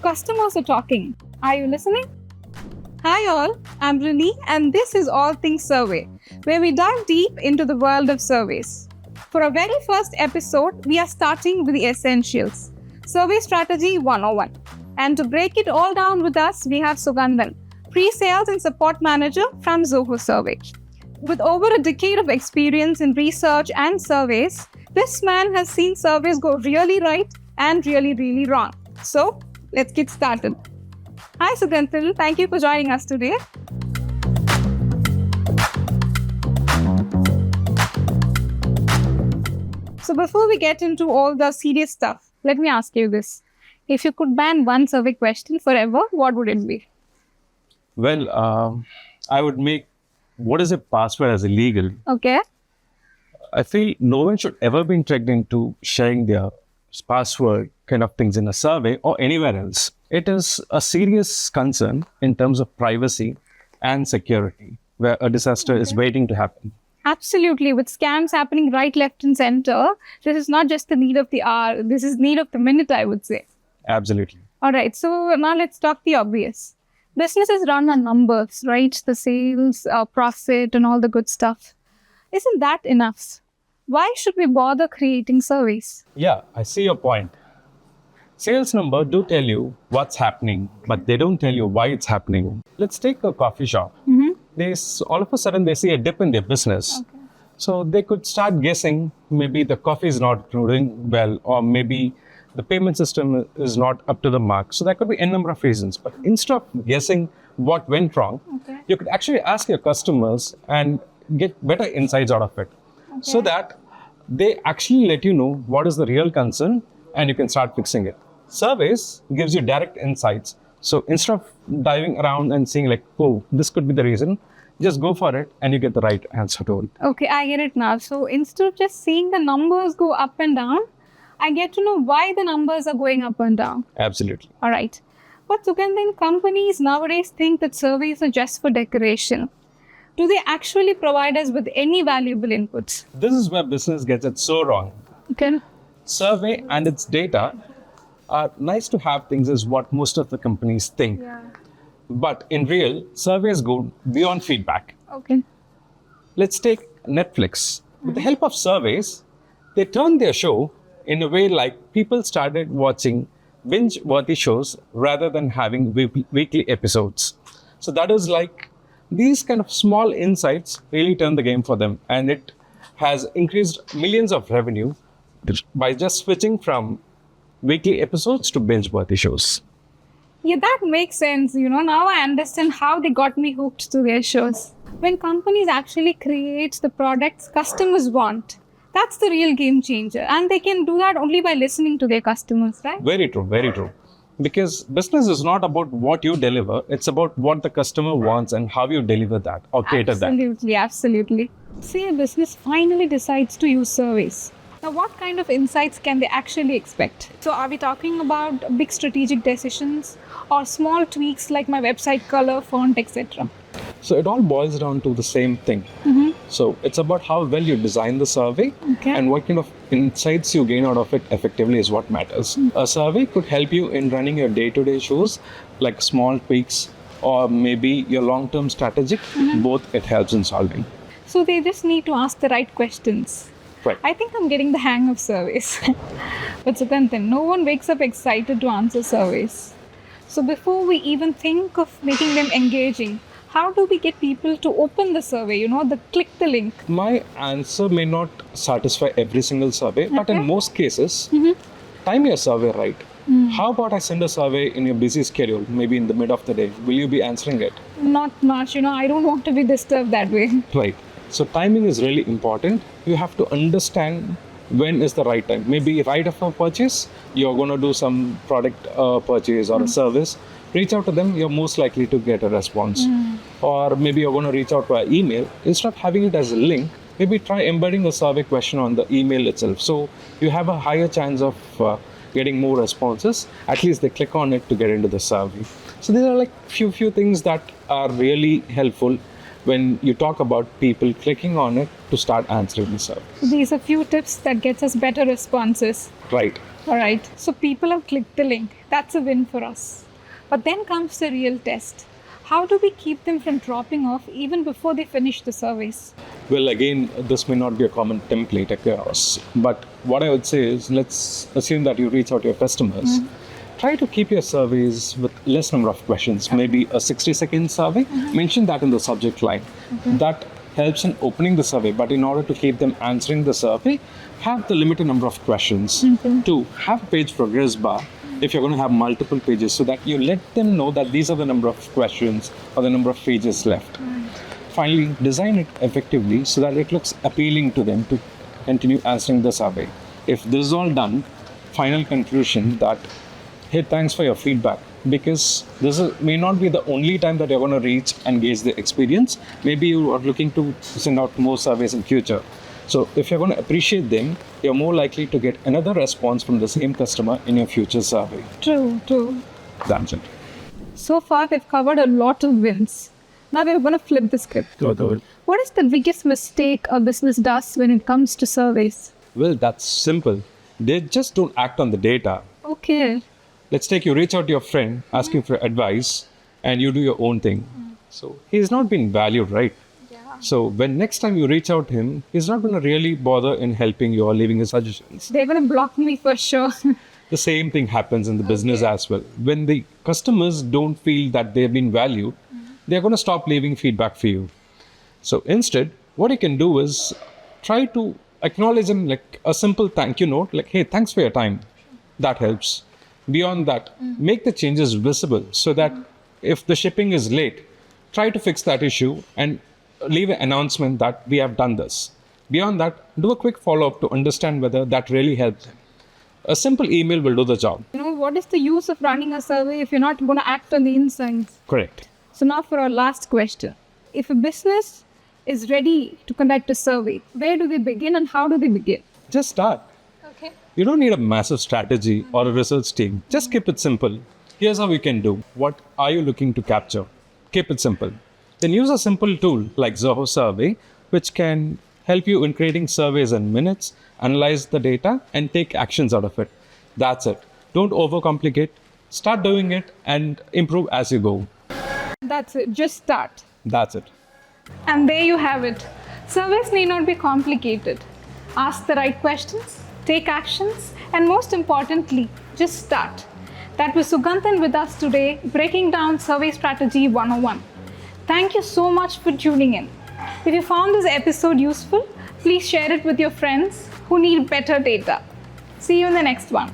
customers are talking. Are you listening? Hi all, I'm Rini and this is All Things Survey, where we dive deep into the world of surveys. For our very first episode, we are starting with the essentials. Survey Strategy 101. And to break it all down with us, we have Suganthan, Pre-Sales and Support Manager from Zoho Survey. With over a decade of experience in research and surveys, this man has seen surveys go really right and really, really wrong. So, let's get started. Hi Suganthan, thank you for joining us today. So before we get into all the serious stuff, let me ask you this. If you could ban one survey question forever, what would it be? Well, I would make what is a password as illegal. Okay. I feel no one should ever be tricked into sharing their password kind of things in a survey or anywhere else. It is a serious concern in terms of privacy and security, where a disaster is waiting to happen. Absolutely. With scams happening right, left and center, this is not just the need of the hour. This is need of the minute, I would say. Absolutely. All right. So now let's talk the obvious. Businesses run on numbers, right? The sales, profit and all the good stuff. Isn't that enough? Why should we bother creating surveys? Yeah, I see your point. Sales number do tell you what's happening, but they don't tell you why it's happening. Let's take a coffee shop. All of a sudden they see a dip in their business. Okay. So they could start guessing maybe the coffee is not doing well, or maybe the payment system is not up to the mark. So there could be a number of reasons. But instead of guessing what went wrong, you could actually ask your customers and get better insights out of it. So that they actually let you know what is the real concern and you can start fixing it. Surveys gives you direct insights. So instead of diving around and seeing like, oh, this could be the reason, just go for it and you get the right answer to it. Okay, I get it now. So instead of just seeing the numbers go up and down, I get to know why the numbers are going up and down. Absolutely. All right. But Suganthan, companies nowadays think that surveys are just for decoration. Do they actually provide us with any valuable inputs? This is where business gets it so wrong. Okay. Survey and its data are nice to have things is what most of the companies think. Yeah. But in real, surveys go beyond feedback. Okay. Let's take Netflix. With the help of surveys, they turned their show in a way like people started watching binge-worthy shows rather than having weekly episodes. So that is like these kind of small insights really turn the game for them, and it has increased millions of revenue by just switching from weekly episodes to binge-worthy shows. Yeah, that makes sense. Now I understand how they got me hooked to their shows. When companies actually create the products customers want, that's the real game changer. And they can do that only by listening to their customers, right? Very true, very true. Because business is not about what you deliver, it's about what the customer wants and how you deliver that or cater that. Absolutely. Say a business finally decides to use surveys. Now, what kind of insights can they actually expect? So, are we talking about big strategic decisions or small tweaks like my website color, font, etc.? So, it all boils down to the same thing. So, it's about how well you design the survey and what kind of insights you gain out of it effectively is what matters. A survey could help you in running your day-to-day shows, like small tweaks, or maybe your long-term strategic. Both it helps in solving. So, they just need to ask the right questions. Right. I think I'm getting the hang of surveys. But Suganthan, no one wakes up excited to answer surveys. So before we even think of making them engaging, how do we get people to open the survey, click the link? My answer may not satisfy every single survey, but in most cases, time your survey right. How about I send a survey in your busy schedule, maybe in the mid of the day? Will you be answering it? Not much, I don't want to be disturbed that way. Right. So timing is really important. You have to understand when is the right time. Maybe right after purchase, you're going to do some product purchase or a service. Reach out to them, you're most likely to get a response. Or maybe you're going to reach out by email. Instead of having it as a link, maybe try embedding a survey question on the email itself. So you have a higher chance of getting more responses. At least they click on it to get into the survey. So these are like few things that are really helpful when you talk about people clicking on it to start answering the survey. These are few tips that gets us better responses. Right. All right. So people have clicked the link. That's a win for us. But then comes the real test. How do we keep them from dropping off even before they finish the surveys? Well, again, this may not be a common template across, but what I would say is let's assume that you reach out to your customers. Try to keep your surveys with less number of questions, maybe a 60-second survey. Mention that in the subject line. That helps in opening the survey, but in order to keep them answering the survey, have the limited number of questions. 2, have a page progress bar if you're going to have multiple pages, so that you let them know that these are the number of questions or the number of pages left. Finally, design it effectively so that it looks appealing to them to continue answering the survey. If this is all done, final conclusion that, hey, thanks for your feedback, because may not be the only time that you're going to reach and gauge the experience. Maybe you are looking to send out more surveys in future. So if you're going to appreciate them, you're more likely to get another response from the same customer in your future survey. True. That's it. So far, we've covered a lot of wins. Now we're going to flip the script. What is the biggest mistake a business does when it comes to surveys? Well, that's simple. They just don't act on the data. Okay. Let's take you reach out to your friend asking for advice and you do your own thing. So he's not being valued, right? Yeah. So when next time you reach out to him, he's not going to really bother in helping you or leaving his suggestions. They're going to block me for sure. The same thing happens in the business as well. When the customers don't feel that they've been valued, they're going to stop leaving feedback for you. So instead, what you can do is try to acknowledge them like a simple thank you note, like, hey, thanks for your time. That helps. Beyond that, make the changes visible so that if the shipping is late, try to fix that issue and leave an announcement that we have done this. Beyond that, do a quick follow-up to understand whether that really helps them. A simple email will do the job. What is the use of running a survey if you're not going to act on the insights? Correct. So now for our last question. If a business is ready to conduct a survey, where do they begin and how do they begin? Just start. Okay. You don't need a massive strategy or a research team. Just keep it simple. Here's how we can do. What are you looking to capture? Keep it simple. Then use a simple tool like Zoho Survey, which can help you in creating surveys in minutes, analyze the data, and take actions out of it. That's it. Don't overcomplicate. Start doing it and improve as you go. That's it. Just start. That's it. And there you have it. Surveys need not be complicated. Ask the right questions, take actions, and most importantly, just start. That was Suganthan with us today, breaking down Survey Strategy 101. Thank you so much for tuning in. If you found this episode useful, please share it with your friends who need better data. See you in the next one.